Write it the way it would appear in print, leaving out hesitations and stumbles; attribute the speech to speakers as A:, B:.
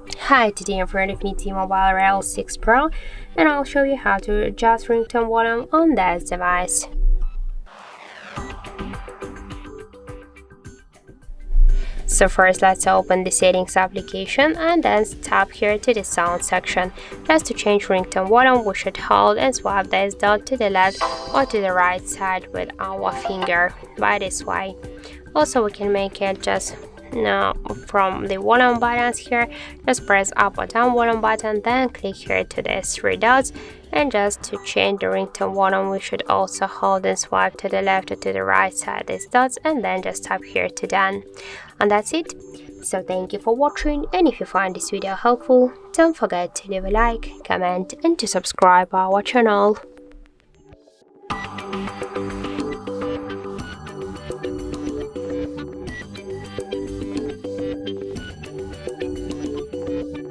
A: Hi, today I'm front of me T-MOBILE Revvl 6 Pro, and I'll show you how to adjust ringtone volume on this device. So first, let's open the settings application and then tap here to the sound section. Just to change ringtone volume, we should hold and swipe this dot to the left or to the right side with our finger by this way. Also, we can make it just now from the volume buttons here. Just press up or down volume button, then click here to these three dots, and just to change the ringtone volume we should also hold and swipe to the left or to the right side these dots, and then just tap here to done. And that's it. So thank you for watching, and if you find this video helpful, don't forget to leave a like, comment and to subscribe our channel.